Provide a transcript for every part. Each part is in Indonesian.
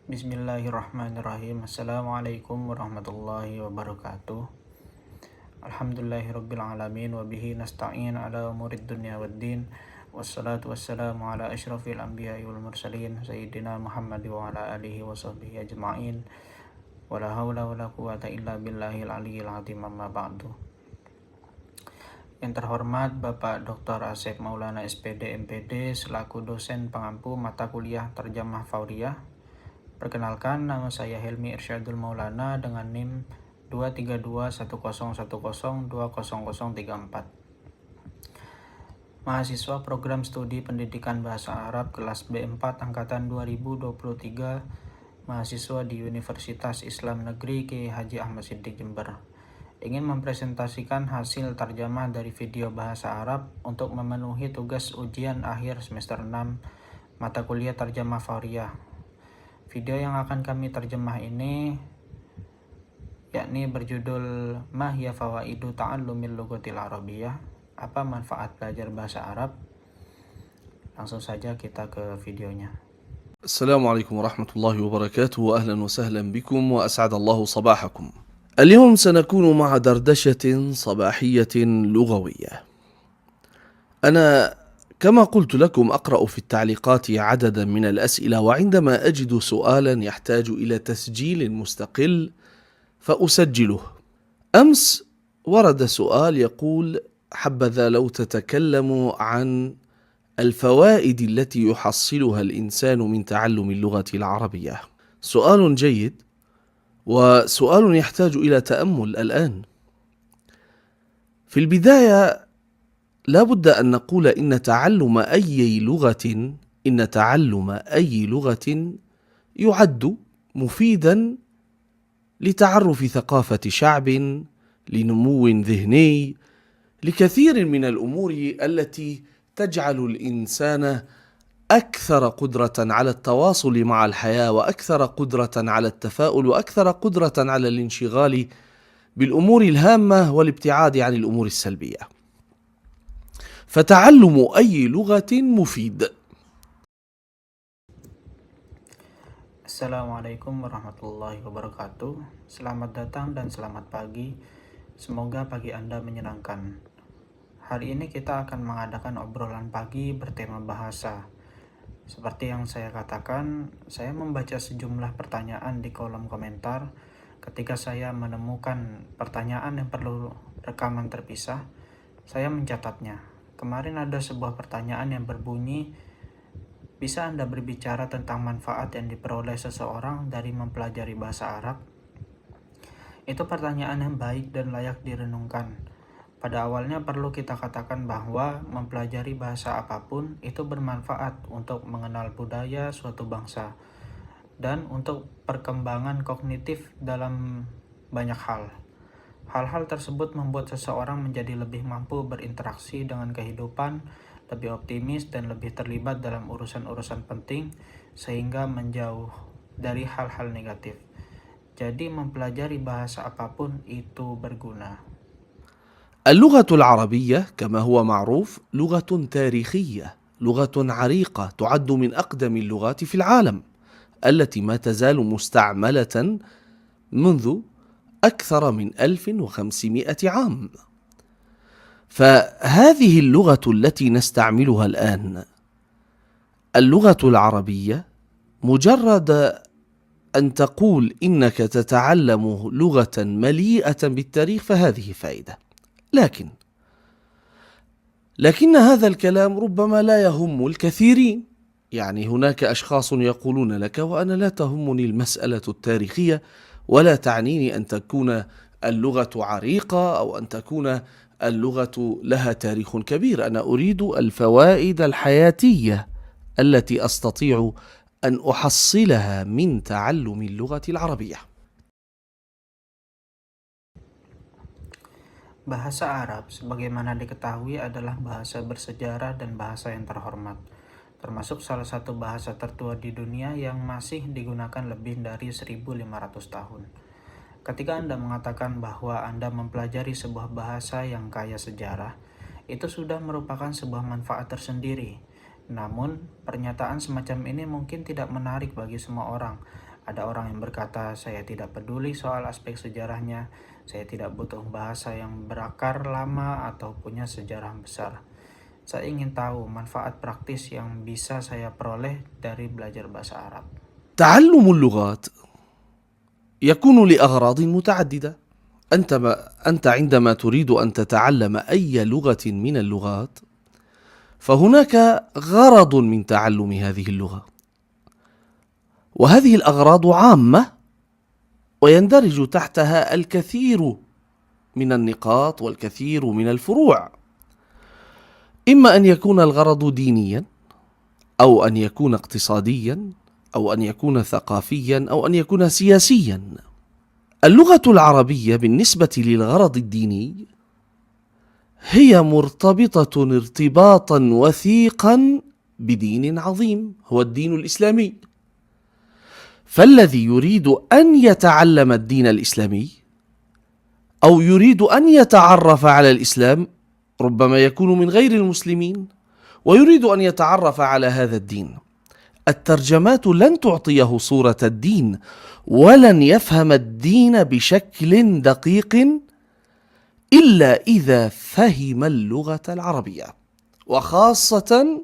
Bismillahirrahmanirrahim. Assalamualaikum warahmatullahi wabarakatuh. Alhamdulillahirrabbilalamin. Wabihi nasta'in ala umurid dunya waddin. Wassalatu wassalamu ala ashrafil anbiya'i wal mursalin Sayyidina Muhammad wa ala alihi wa sahbihi ajma'in. Wala hawla wala quwata illa billahil aliyyil azim, amma ba'du. Yang terhormat Bapak Dr. Asep Maulana SPD MPD selaku dosen pengampu mata kuliah Terjemah Fauriyah. Perkenalkan, nama saya Helmi Irsyadul Maulana dengan NIM 2321010200034. Mahasiswa Program Studi Pendidikan Bahasa Arab kelas B4 angkatan 2023, mahasiswa di Universitas Islam Negeri Kiai Haji Ahmad Siddiq Jember. Ingin mempresentasikan hasil terjemah dari video bahasa Arab untuk memenuhi tugas ujian akhir semester 6 mata kuliah Terjemah Fauriyah. Video yang akan kami terjemah ini yakni berjudul Ma hiya fawaidu ta'allumil lughatil arabiyyah, apa manfaat belajar bahasa Arab. Langsung saja kita ke videonya. السلام عليكم ورحمة الله وبركاته، وأهلا وسهلا بكم وأسعد الله صباحكم. اليوم سنكون مع دردشة صباحية لغوية. أنا كما قلت لكم أقرأ في التعليقات عددا من الأسئلة، وعندما أجد سؤالا يحتاج إلى تسجيل مستقل فأسجله. أمس ورد سؤال يقول: حبذا لو تتكلم عن الفوائد التي يحصلها الإنسان من تعلم اللغة العربية. سؤال جيد وسؤال يحتاج إلى تأمل الآن. في البداية لا بد أن نقول إن تعلم أي لغة يعد مفيدا لتعرف ثقافة شعب، لنمو ذهني، لكثير من الأمور التي تجعل الإنسان أكثر قدرة على التواصل مع الحياة، وأكثر قدرة على التفاؤل، وأكثر قدرة على الانشغال بالأمور الهامة والابتعاد عن الأمور السلبية. فتعلم أي لغة مفيد. Assalamualaikum warahmatullahi wabarakatuh. Selamat datang dan selamat pagi. Semoga pagi Anda menyenangkan. Hari ini kita akan mengadakan obrolan pagi bertema bahasa. Seperti yang saya katakan, saya membaca sejumlah pertanyaan di kolom komentar. Ketika saya menemukan pertanyaan yang perlu rekaman terpisah, saya mencatatnya. Kemarin ada sebuah pertanyaan yang berbunyi, bisa Anda berbicara tentang manfaat yang diperoleh seseorang dari mempelajari bahasa Arab? Itu pertanyaan yang baik dan layak direnungkan. Pada awalnya perlu kita katakan bahwa mempelajari bahasa apapun itu bermanfaat untuk mengenal budaya suatu bangsa dan untuk perkembangan kognitif dalam banyak hal. Hal-hal tersebut membuat seseorang menjadi lebih mampu berinteraksi dengan kehidupan, lebih optimis dan lebih terlibat dalam urusan-urusan penting sehingga menjauh dari hal-hal negatif. Jadi mempelajari bahasa apapun itu berguna. اللغة العربية كما هو معروف لغة تاريخية، لغة عريقة، تعد من أقدم اللغات في العالم، التي ما تزال مستعملة منذ أكثر من 1500 عام. فهذه اللغة التي نستعملها الآن، اللغة العربية، مجرد أن تقول إنك تتعلم لغة مليئة بالتاريخ فهذه فائدة. لكن هذا الكلام ربما لا يهم الكثيرين. يعني هناك أشخاص يقولون لك: وأنا لا تهمني المسألة التاريخية، ولا تعنيني أن تكون اللغة عريقة أو أن تكون اللغة لها تاريخ كبير، أنا أريد الفوائد الحياتية التي أستطيع أن أحصلها من تعلم اللغة العربية. Bahasa Arab, sebagaimana diketahui, adalah bahasa bersejarah dan bahasa yang terhormat, termasuk salah satu bahasa tertua di dunia yang masih digunakan lebih dari 1500 tahun. Ketika Anda mengatakan bahwa Anda mempelajari sebuah bahasa yang kaya sejarah, itu sudah merupakan sebuah manfaat tersendiri. Namun, pernyataan semacam ini mungkin tidak menarik bagi semua orang, Ada orang yang berkata, saya tidak peduli soal aspek sejarahnya, saya tidak butuh bahasa yang berakar lama atau punya sejarah besar. Saya ingin tahu manfaat praktis yang bisa saya peroleh dari belajar bahasa Arab. تعلم اللغات يكون لأغراض متعددة. أنت عندما تريد أن تتعلم أي لغة من اللغات فهناك غرض من تعلم هذه اللغة، وهذه الأغراض عامة ويندرج تحتها الكثير من النقاط والكثير من الفروع. إما أن يكون الغرض دينيا، أو أن يكون اقتصاديا، أو أن يكون ثقافيا، أو أن يكون سياسيا. اللغة العربية بالنسبة للغرض الديني هي مرتبطة ارتباطا وثيقا بدين عظيم هو الدين الإسلامي، فالذي يريد أن يتعلم الدين الإسلامي أو يريد أن يتعرف على الإسلام ربما يكون من غير المسلمين ويريد أن يتعرف على هذا الدين. الترجمات لن تعطيه صورة الدين ولن يفهم الدين بشكل دقيق إلا إذا فهم اللغة العربية، وخاصة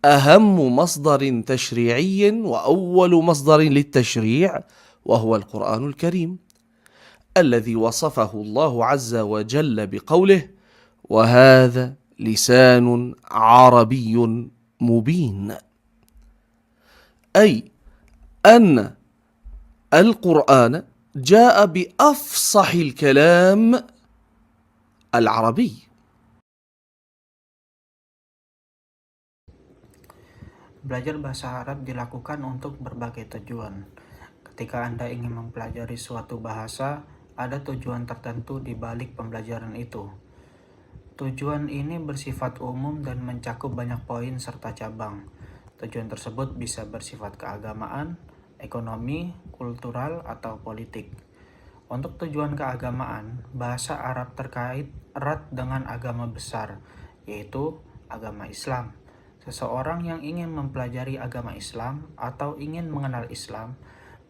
أهم مصدر تشريعي وأول مصدر للتشريع وهو القرآن الكريم، الذي وصفه الله عز وجل بقوله: وهذا لسان عربي مبين، أي أن القرآن جاء بأفصح الكلام العربي. Belajar bahasa Arab dilakukan untuk berbagai tujuan. Ketika Anda ingin mempelajari suatu bahasa, ada tujuan tertentu di balik pembelajaran itu. Tujuan ini bersifat umum dan mencakup banyak poin serta cabang. Tujuan tersebut bisa bersifat keagamaan, ekonomi, kultural, atau politik. Untuk tujuan keagamaan, bahasa Arab terkait erat dengan agama besar, yaitu agama Islam. Seseorang yang ingin mempelajari agama Islam atau ingin mengenal Islam,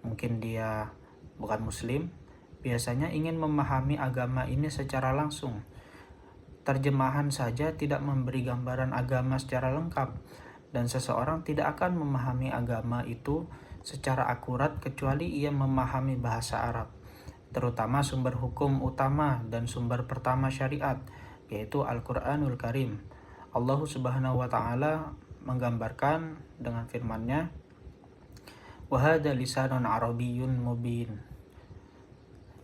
mungkin dia bukan Muslim, biasanya ingin memahami agama ini secara langsung. Terjemahan saja tidak memberi gambaran agama secara lengkap, dan seseorang tidak akan memahami agama itu secara akurat kecuali ia memahami bahasa Arab, terutama sumber hukum utama dan sumber pertama syariat, yaitu Al-Quranul Karim. Allah Subhanahu wa Ta'ala menggambarkan dengan firman-Nya, "Wahada lisanun arabiyyun mubin,"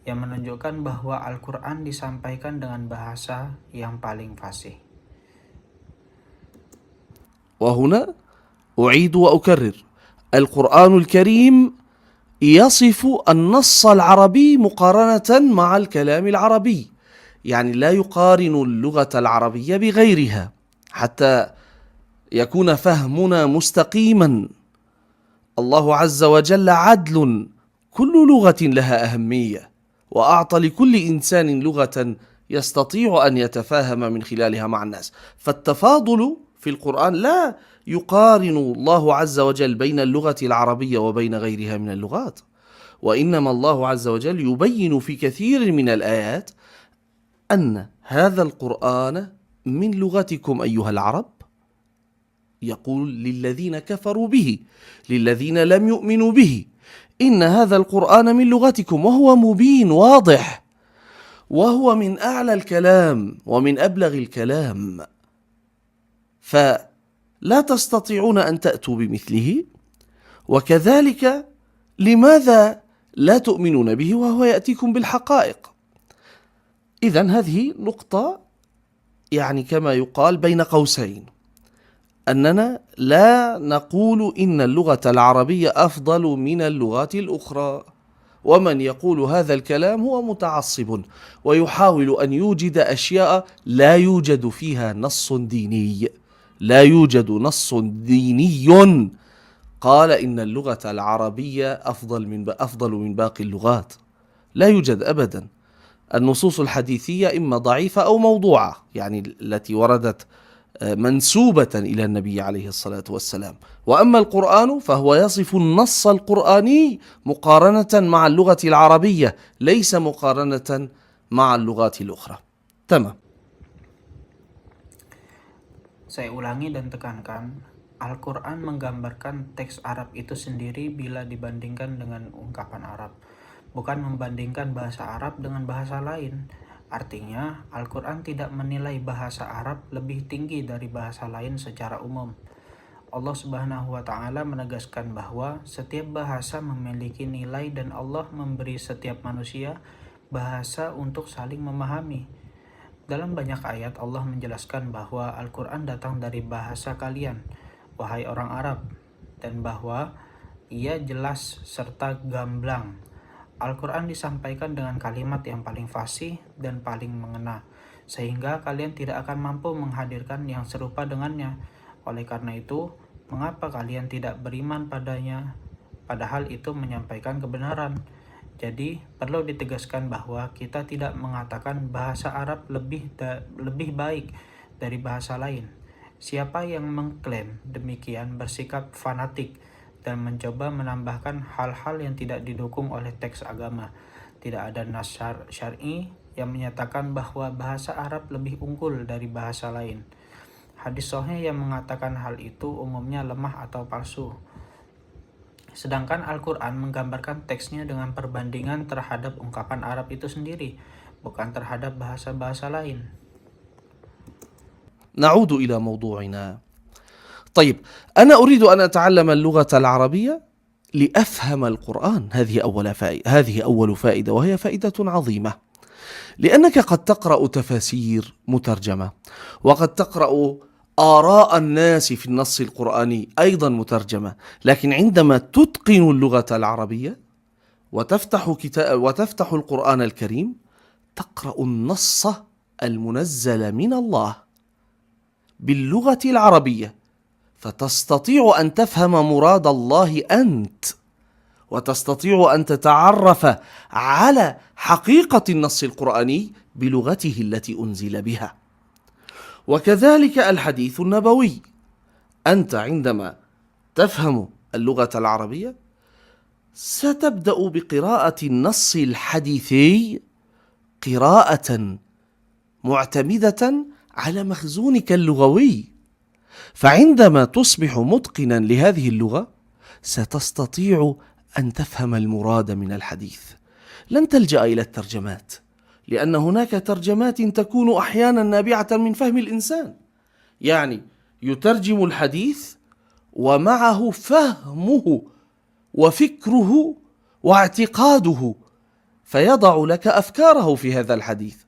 yang menunjukkan bahwa Al-Quran disampaikan dengan bahasa yang paling fasih. وهنا أعيد وأكرر: القرآن الكريم يصف النص العربي مقارنة مع الكلام العربي، يعني لا يقارن اللغة العربية بغيرها حتى يكون فهمنا مستقيما. الله عز وجل عدل، كل لغة لها أهمية، وأعطى لكل إنسان لغة يستطيع أن يتفاهم من خلالها مع الناس، فالتفاضل في القرآن لا يقارن الله عز وجل بين اللغة العربية وبين غيرها من اللغات، وإنما الله عز وجل يبين في كثير من الآيات أن هذا القرآن من لغتكم أيها العرب، يقول للذين كفروا به، للذين لم يؤمنوا به، إن هذا القرآن من لغتكم، وهو مبين واضح، وهو من أعلى الكلام ومن أبلغ الكلام، فلا تستطيعون أن تأتوا بمثله، وكذلك لماذا لا تؤمنون به وهو يأتيكم بالحقائق؟ إذن هذه نقطة يعني كما يقال بين قوسين، أننا لا نقول إن اللغة العربية أفضل من اللغات الأخرى، ومن يقول هذا الكلام هو متعصب ويحاول أن يوجد أشياء لا يوجد فيها نص ديني، لا يوجد نص ديني قال إن اللغة العربية أفضل من باقي اللغات، لا يوجد أبدا. النصوص الحديثية إما ضعيفة أو موضوعة، يعني التي وردت منسوبة إلى النبي عليه الصلاة والسلام. وأما القرآن فهو يصف النص القرآني مقارنة مع اللغة العربية، ليس مقارنة مع اللغات الأخرى. تمام. Saya ulangi dan tekankan, Al-Quran menggambarkan teks Arab itu sendiri bila dibandingkan dengan ungkapan Arab, bukan membandingkan bahasa Arab dengan bahasa lain. Artinya, Al-Quran tidak menilai bahasa Arab lebih tinggi dari bahasa lain secara umum. Allah Subhanahu wa Ta'ala menegaskan bahwa setiap bahasa memiliki nilai dan Allah memberi setiap manusia bahasa untuk saling memahami. Dalam banyak ayat Allah menjelaskan bahwa Al-Quran datang dari bahasa kalian, wahai orang Arab, dan bahwa ia jelas serta gamblang. Al-Quran disampaikan dengan kalimat yang paling fasih dan paling mengena, sehingga kalian tidak akan mampu menghadirkan yang serupa dengannya. Oleh karena itu, mengapa kalian tidak beriman padanya, padahal itu menyampaikan kebenaran? Jadi, perlu ditegaskan bahwa kita tidak mengatakan bahasa Arab lebih baik dari bahasa lain. Siapa yang mengklaim demikian bersikap fanatik dan mencoba menambahkan hal-hal yang tidak didukung oleh teks agama. Tidak ada nas syar'i yang menyatakan bahwa bahasa Arab lebih unggul dari bahasa lain. Hadis sahih yang mengatakan hal itu umumnya lemah atau palsu. Sedangkan Al-Quran menggambarkan teksnya dengan perbandingan terhadap ungkapan Arab itu sendiri, bukan terhadap bahasa-bahasa lain. نعود إلى موضوعنا. طيب، أنا أريد أن أتعلم اللغة العربية لأفهم القرآن. هذه أول فائدة، وهي فائدة عظيمة، لأنك قد تقرأ تفاسير مترجمة، وقد تقرأ آراء الناس في النص القرآني أيضا مترجمة، لكن عندما تتقن اللغة العربية وتفتح القرآن الكريم تقرأ النص المنزل من الله باللغة العربية، فتستطيع أن تفهم مراد الله أنت، وتستطيع أن تتعرف على حقيقة النص القرآني بلغته التي أنزل بها. وكذلك الحديث النبوي، أنت عندما تفهم اللغة العربية ستبدأ بقراءة النص الحديثي قراءة معتمدة على مخزونك اللغوي، فعندما تصبح متقنا لهذه اللغة ستستطيع أن تفهم المراد من الحديث. لن تلجأ إلى الترجمات، لأن هناك ترجمات تكون أحيانا نابعة من فهم الإنسان، يعني يترجم الحديث ومعه فهمه وفكره واعتقاده، فيضع لك أفكاره في هذا الحديث.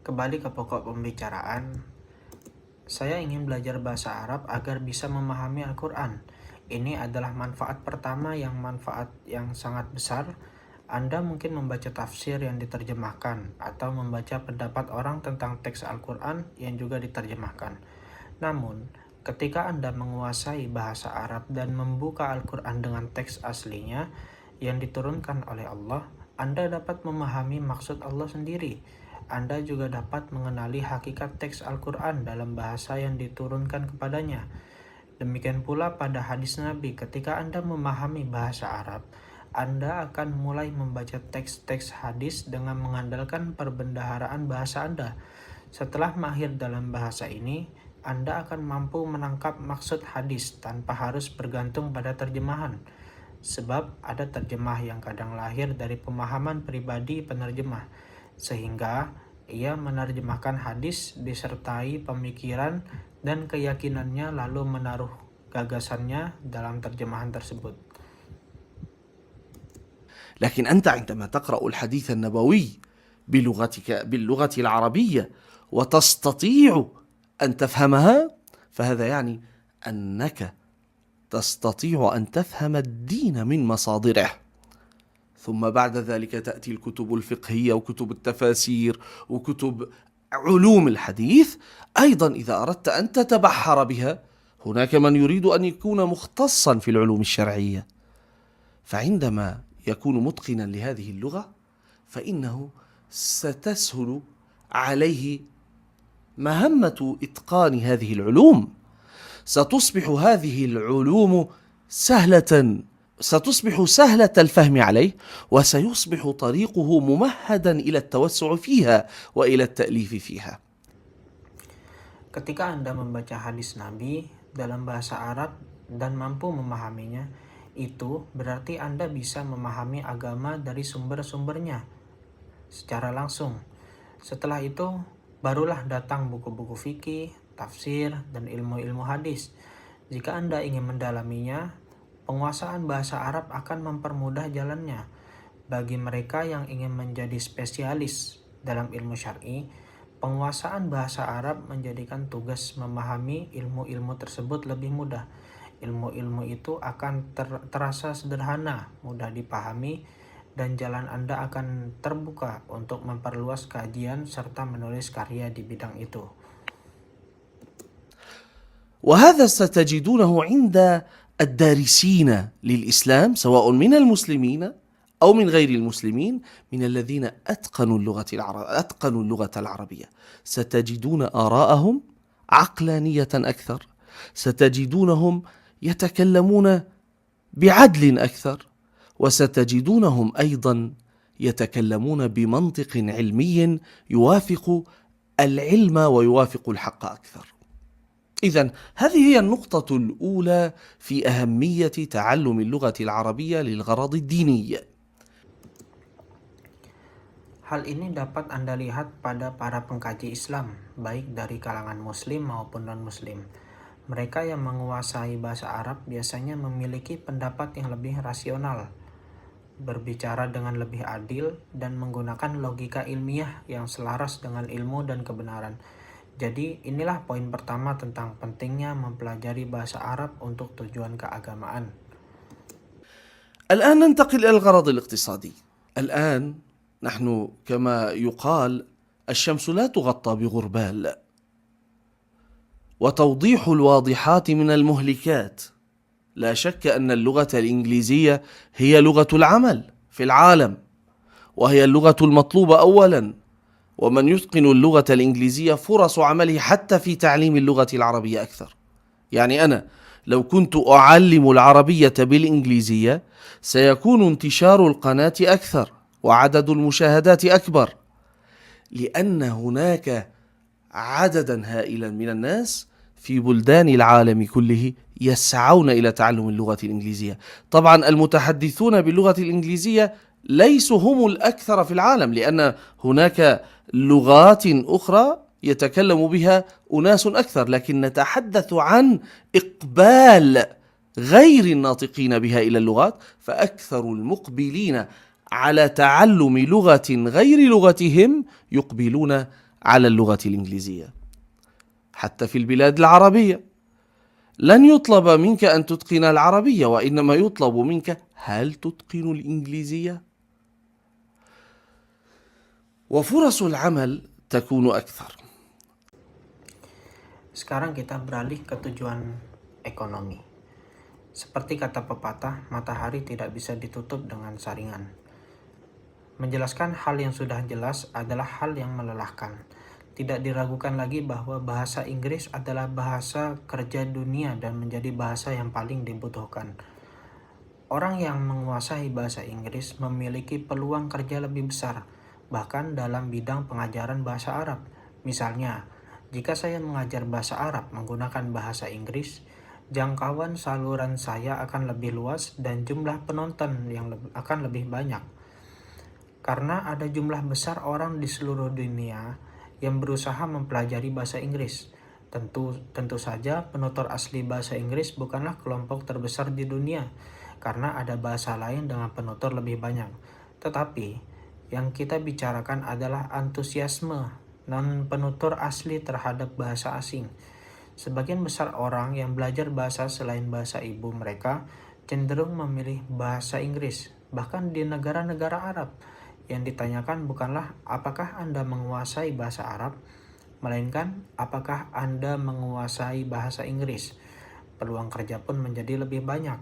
Kembali ke pokok pembicaraan, saya ingin belajar bahasa Arab agar bisa memahami Al-Quran. Ini adalah manfaat pertama, manfaat yang sangat besar. Anda mungkin membaca tafsir yang diterjemahkan atau membaca pendapat orang tentang teks Al-Quran yang juga diterjemahkan. Namun, ketika Anda menguasai bahasa Arab dan membuka Al-Quran dengan teks aslinya yang diturunkan oleh Allah, Anda dapat memahami maksud Allah sendiri. Anda juga dapat mengenali hakikat teks Al-Quran dalam bahasa yang diturunkan kepadanya. Demikian pula pada hadis Nabi, ketika Anda memahami bahasa Arab, Anda akan mulai membaca teks-teks hadis dengan mengandalkan perbendaharaan bahasa Anda. Setelah mahir dalam bahasa ini, Anda akan mampu menangkap maksud hadis tanpa harus bergantung pada terjemahan. Sebab ada terjemah yang kadang lahir dari pemahaman pribadi penerjemah, sehingga ia menerjemahkan hadis disertai pemikiran dan keyakinannya lalu menaruh gagasannya dalam terjemahan tersebut. لكن أنت عندما تقرأ الحديث النبوي باللغة العربية وتستطيع أن تفهمها، فهذا يعني أنك تستطيع أن تفهم الدين من مصادره. ثم بعد ذلك تأتي الكتب الفقهية وكتب التفاسير وكتب علوم الحديث. أيضا إذا أردت أن تتبحر بها، هناك من يريد أن يكون مختصا في العلوم الشرعية، فعندما يكون متقنا لهذه اللغة فإنه ستسهل عليه مهمة إتقان هذه العلوم. ستصبح هذه العلوم سهلة الفهم عليه، وسيصبح طريقه ممهدا إلى التوسع فيها وإلى التأليف فيها. Ketika Anda membaca hadis Nabi dalam bahasa Arab dan mampu memahaminya, itu berarti Anda bisa memahami agama dari sumber-sumbernya secara langsung. Setelah itu, barulah datang buku-buku fikih, tafsir, dan ilmu-ilmu hadis. Jika Anda ingin mendalaminya, penguasaan bahasa Arab akan mempermudah jalannya. Bagi mereka yang ingin menjadi spesialis dalam ilmu syar'i, penguasaan bahasa Arab menjadikan tugas memahami ilmu-ilmu tersebut lebih mudah. Ilmu-ilmu itu akan terasa sederhana, mudah dipahami, dan jalan Anda akan terbuka untuk memperluas kajian serta menulis karya di bidang itu. وهذا ستجدونه عند الدارسين للإسلام سواء من المسلمين أو من غير المسلمين، من الذين أتقنوا اللغة العربية. ستجدون آراءهم عقلانية أكثر، ستجدونهم يتكلمون بعدل أكثر، وستجدونهم أيضا يتكلمون بمنطق علمي يوافق العلم ويوافق الحق أكثر. إذن هذه هي النقطة الأولى في أهمية تعلم اللغة العربية للغرض الديني. Hal ini dapat Anda lihat pada para pengkaji Islam, baik dari kalangan Muslim maupun non-Muslim. Mereka yang menguasai bahasa Arab biasanya memiliki pendapat yang lebih rasional, berbicara dengan lebih adil, dan menggunakan logika ilmiah yang selaras dengan ilmu dan kebenaran. Jadi inilah poin pertama tentang pentingnya mempelajari bahasa Arab untuk tujuan keagamaan. الآن ننتقل إلى الغرض الاقتصادي. الآن نحن كما يقال الشمس لا تغطى بغربال، وتوضيح الواضحات من المهلكات. لا شك أن اللغة الإنجليزية هي لغة العمل في العالم، وهي اللغة المطلوبة أولا، ومن يتقن اللغة الإنجليزية فرص عمله حتى في تعليم اللغة العربية أكثر. يعني أنا لو كنت أعلم العربية بالإنجليزية سيكون انتشار القناة أكثر وعدد المشاهدات أكبر، لأن هناك عددا هائلا من الناس في بلدان العالم كله يسعون إلى تعلم اللغة الإنجليزية. طبعا المتحدثون باللغة الإنجليزية ليسوا هم الأكثر في العالم، لأن هناك لغات أخرى يتكلم بها أناس أكثر، لكن نتحدث عن إقبال غير الناطقين بها إلى اللغات، فأكثر المقبلين على تعلم لغة غير لغتهم يقبلون على اللغة الإنجليزية. حتى في البلاد العربية لن يطلب منك أن تتقن العربية، وإنما يطلب منك هل تتقن الإنجليزية؟ وفرص العمل تكون أكثر. Sekarang kita beralih ke tujuan ekonomi. Seperti kata pepatah, matahari tidak bisa ditutup dengan saringan. Menjelaskan hal yang sudah jelas adalah hal yang melelahkan. Tidak diragukan lagi bahwa bahasa Inggris adalah bahasa kerja dunia dan menjadi bahasa yang paling dibutuhkan. Orang yang menguasai bahasa Inggris memiliki peluang kerja lebih besar, bahkan dalam bidang pengajaran bahasa Arab. Misalnya, jika saya mengajar bahasa Arab menggunakan bahasa Inggris, jangkauan saluran saya akan lebih luas dan jumlah penonton yang akan lebih banyak. Karena ada jumlah besar orang di seluruh dunia yang berusaha mempelajari bahasa Inggris. Tentu saja penutur asli bahasa Inggris bukanlah kelompok terbesar di dunia, karena ada bahasa lain dengan penutur lebih banyak. Tetapi, yang kita bicarakan adalah antusiasme non-penutur asli terhadap bahasa asing. Sebagian besar orang yang belajar bahasa selain bahasa ibu mereka cenderung memilih bahasa Inggris. Bahkan di negara-negara Arab, yang ditanyakan bukanlah apakah Anda menguasai bahasa Arab, melainkan apakah Anda menguasai bahasa Inggris. Peluang kerja pun menjadi lebih banyak.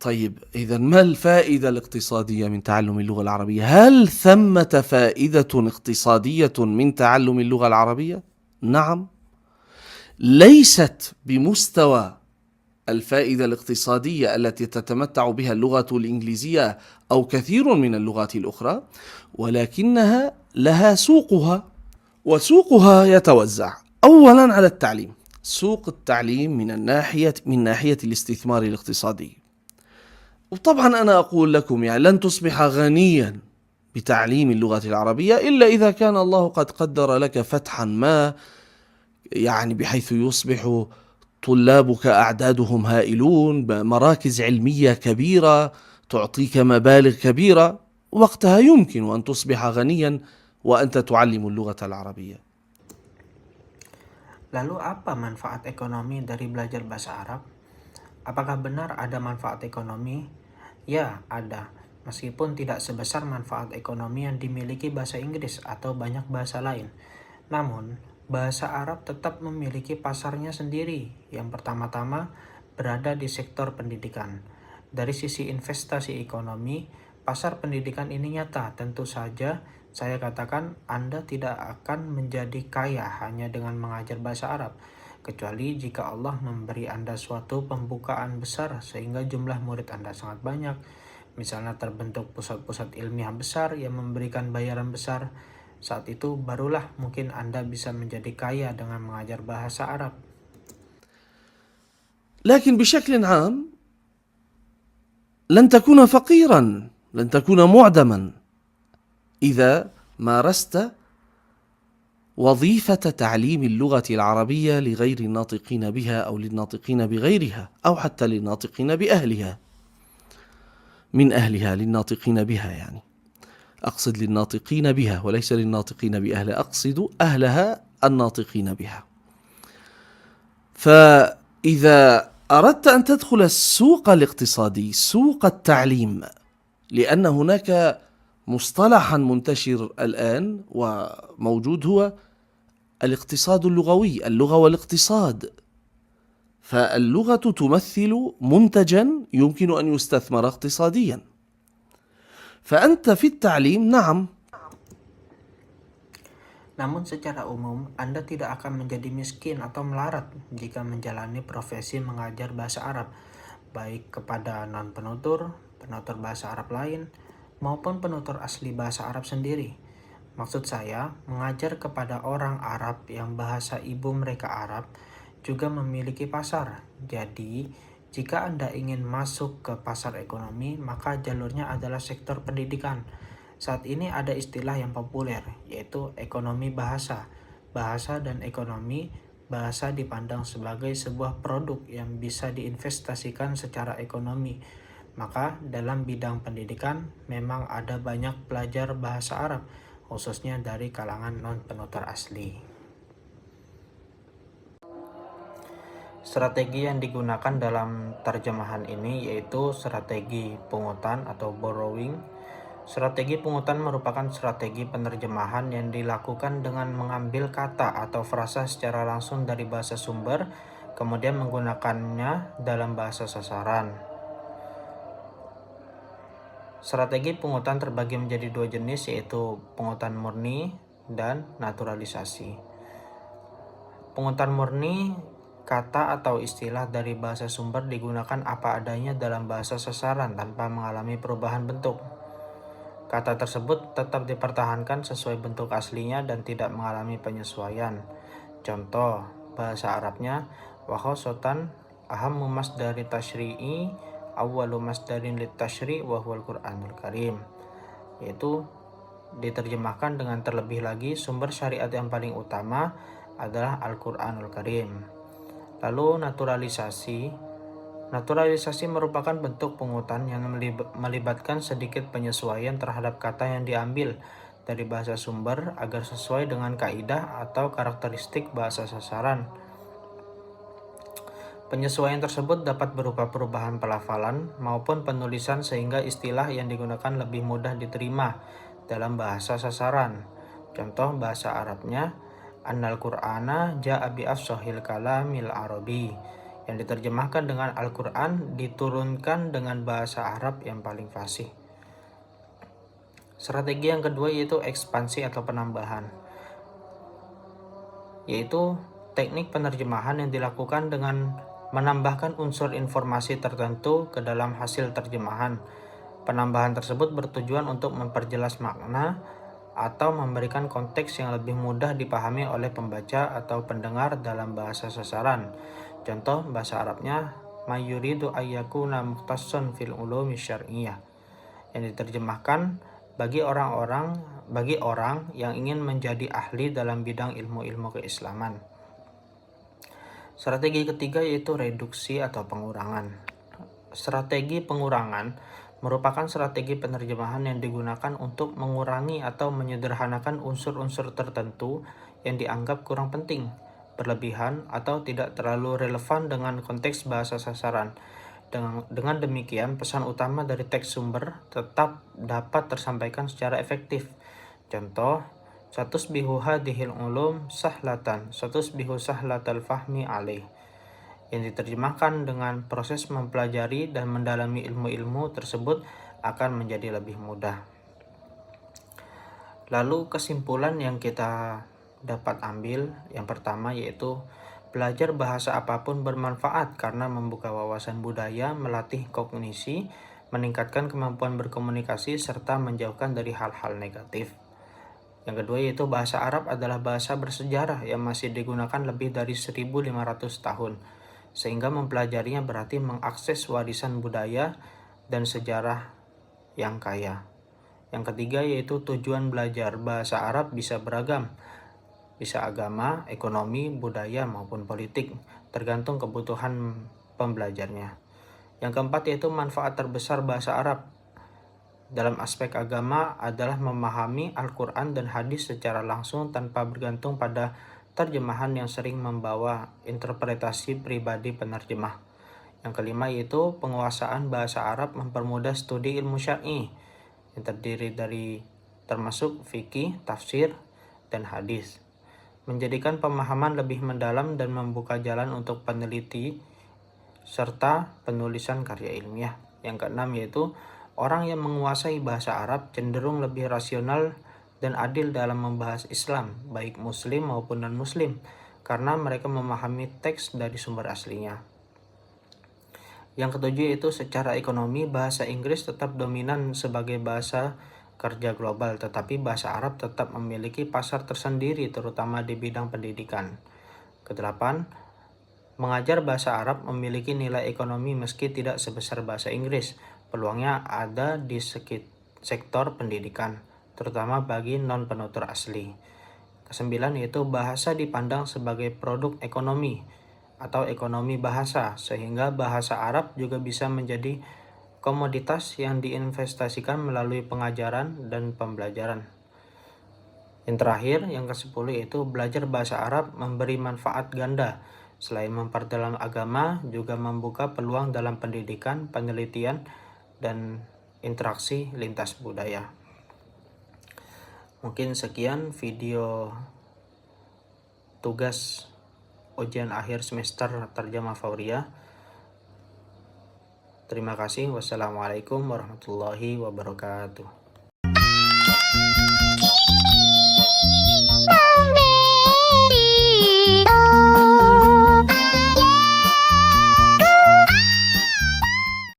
طيب إذا ما الفائدة الاقتصادية من تعلم اللغة العربية؟ هل ثمة فائدة اقتصادية من تعلم اللغة العربية؟ نعم، ليست بمستوى الفائدة الاقتصادية التي تتمتع بها اللغة الإنجليزية أو كثير من اللغات الأخرى، ولكنها لها سوقها، وسوقها يتوزع أولا على التعليم. سوق التعليم من ناحية الاستثمار الاقتصادي. وطبعا أنا أقول لكم يعني لن تصبح غنيا بتعليم اللغة العربية إلا إذا كان الله قد قدر لك فتحا ما، يعني بحيث يصبح طلابك أعدادهم هائلون، مراكز علمية كبيرة تعطيك مبالغ كبيرة، وقتها يمكن أن تصبح غنيا وأنت تعلم اللغة العربية. Lalu apa manfaat ekonomi dari belajar bahasa Arab? Apakah benar ada manfaat ekonomi? Ya, ada. Meskipun tidak sebesar manfaat ekonomi yang dimiliki bahasa Inggris atau banyak bahasa lain. Namun, bahasa Arab tetap memiliki pasarnya sendiri. Yang pertama-tama berada di sektor pendidikan. Dari sisi investasi ekonomi, pasar pendidikan ini nyata. Tentu saja saya katakan Anda tidak akan menjadi kaya hanya dengan mengajar bahasa Arab, kecuali jika Allah memberi Anda suatu pembukaan besar sehingga jumlah murid Anda sangat banyak. Misalnya terbentuk pusat-pusat ilmiah besar yang memberikan bayaran besar. Saat itu barulah mungkin Anda bisa menjadi kaya dengan mengajar bahasa Arab. لكن بشكل عام لن تكون فقيرا، لن تكون معدما إذا مارست وظيفة تعليم اللغة العربية لغير الناطقين بها أو للناطقين بغيرها أو حتى للناطقين بأهلها، من أهلها للناطقين بها، يعني أقصد للناطقين بها وليس للناطقين بأهلها، أقصد أهلها الناطقين بها. فإذا أردت أن تدخل السوق الاقتصادي، سوق التعليم، لأن هناك مصطلحا منتشر الآن وموجود هو الاقتصاد اللغوي، اللغة والاقتصاد. فاللغة تمثل منتجا يمكن أن يستثمر اقتصاديا. فأنت في التعليم نعم. Namun secara umum, Anda tidak akan menjadi miskin atau melarat jika menjalani profesi mengajar bahasa Arab, baik kepada non-penutur, penutur bahasa Arab lain, maupun penutur asli bahasa Arab sendiri. Maksud saya, mengajar kepada orang Arab yang bahasa ibu mereka Arab juga memiliki pasar. Jadi, jika Anda ingin masuk ke pasar ekonomi, maka jalurnya adalah sektor pendidikan. Saat ini ada istilah yang populer, yaitu ekonomi bahasa. Bahasa dan ekonomi, bahasa dipandang sebagai sebuah produk yang bisa diinvestasikan secara ekonomi. Maka dalam bidang pendidikan memang ada banyak pelajar bahasa Arab, khususnya dari kalangan non-penutur asli. Strategi yang digunakan dalam terjemahan ini yaitu strategi pungutan atau borrowing. Strategi pungutan merupakan strategi penerjemahan yang dilakukan dengan mengambil kata atau frasa secara langsung dari bahasa sumber, kemudian menggunakannya dalam bahasa sasaran. Strategi pungutan terbagi menjadi dua jenis, yaitu pungutan murni dan naturalisasi. Pungutan murni, kata atau istilah dari bahasa sumber digunakan apa adanya dalam bahasa sasaran tanpa mengalami perubahan bentuk. Kata tersebut tetap dipertahankan sesuai bentuk aslinya dan tidak mengalami penyesuaian. Contoh, bahasa Arabnya wakhosotan ahammu masdari tashri'i awwalu masdarin litashri' wa huwal Qur'anul Karim, yaitu diterjemahkan dengan terlebih lagi sumber syariat yang paling utama adalah Al-Qur'anul Karim. Lalu naturalisasi merupakan bentuk pungutan yang melibatkan sedikit penyesuaian terhadap kata yang diambil dari bahasa sumber agar sesuai dengan kaidah atau karakteristik bahasa sasaran. Penyesuaian tersebut dapat berupa perubahan pelafalan maupun penulisan sehingga istilah yang digunakan lebih mudah diterima dalam bahasa sasaran. Contoh bahasa Arabnya, Annal Qur'ana ja'a bi afshahil kalamil arabi, yang diterjemahkan dengan Al-Quran diturunkan dengan bahasa Arab yang paling fasih. Strategi yang kedua yaitu ekspansi atau penambahan, yaitu teknik penerjemahan yang dilakukan dengan menambahkan unsur informasi tertentu ke dalam hasil terjemahan. Penambahan tersebut bertujuan untuk memperjelas makna atau memberikan konteks yang lebih mudah dipahami oleh pembaca atau pendengar dalam bahasa sasaran. Contoh bahasa Arabnya mayuridu ayyakuna mukhtasson fil ulumi syar'iyyah, yang diterjemahkan bagi orang yang ingin menjadi ahli dalam bidang ilmu-ilmu keislaman. Strategi ketiga yaitu reduksi atau pengurangan. Strategi pengurangan merupakan strategi penerjemahan yang digunakan untuk mengurangi atau menyederhanakan unsur-unsur tertentu yang dianggap kurang penting, berlebihan, atau tidak terlalu relevan dengan konteks bahasa sasaran. Dengan demikian, pesan utama dari teks sumber tetap dapat tersampaikan secara efektif. Contoh, satusbihu hadhil ulum sahlatan, satusbihu sahlatal fahmi alaih, yang diterjemahkan dengan proses mempelajari dan mendalami ilmu-ilmu tersebut akan menjadi lebih mudah. Lalu kesimpulan yang kita dapat ambil yang pertama yaitu belajar bahasa apapun bermanfaat karena membuka wawasan budaya, melatih kognisi, meningkatkan kemampuan berkomunikasi, serta menjauhkan dari hal-hal negatif. Yang kedua yaitu bahasa Arab adalah bahasa bersejarah yang masih digunakan lebih dari 1.500 tahun. Sehingga mempelajarinya berarti mengakses warisan budaya dan sejarah yang kaya. Yang ketiga yaitu tujuan belajar bahasa Arab bisa beragam, bisa agama, ekonomi, budaya maupun politik, tergantung kebutuhan pembelajarnya. Yang keempat yaitu manfaat terbesar bahasa Arab dalam aspek agama adalah memahami Al-Quran dan hadis secara langsung tanpa bergantung pada terjemahan yang sering membawa interpretasi pribadi penerjemah. Yang kelima yaitu penguasaan bahasa Arab mempermudah studi ilmu syar'i yang terdiri dari termasuk fikih, tafsir, dan hadis, menjadikan pemahaman lebih mendalam dan membuka jalan untuk peneliti serta penulisan karya ilmiah. Yang keenam yaitu orang yang menguasai bahasa Arab cenderung lebih rasional dan adil dalam membahas Islam, baik Muslim maupun non-Muslim, karena mereka memahami teks dari sumber aslinya. Yang ketujuh yaitu secara ekonomi, bahasa Inggris tetap dominan sebagai bahasa kerja global, tetapi bahasa Arab tetap memiliki pasar tersendiri, terutama di bidang pendidikan. Kedelapan, mengajar bahasa Arab memiliki nilai ekonomi meski tidak sebesar bahasa Inggris. Peluangnya ada di sektor pendidikan, terutama bagi non-penutur asli. Kesembilan yaitu bahasa dipandang sebagai produk ekonomi atau ekonomi bahasa, sehingga bahasa Arab juga bisa menjadi komoditas yang diinvestasikan melalui pengajaran dan pembelajaran. Yang terakhir, yang ke-10 yaitu belajar bahasa Arab memberi manfaat ganda. Selain memperdalam agama, juga membuka peluang dalam pendidikan, penelitian, dan interaksi lintas budaya. Mungkin sekian video tugas ujian akhir semester Terjemah Fauriyah. Terima kasih. Wassalamualaikum warahmatullahi wabarakatuh.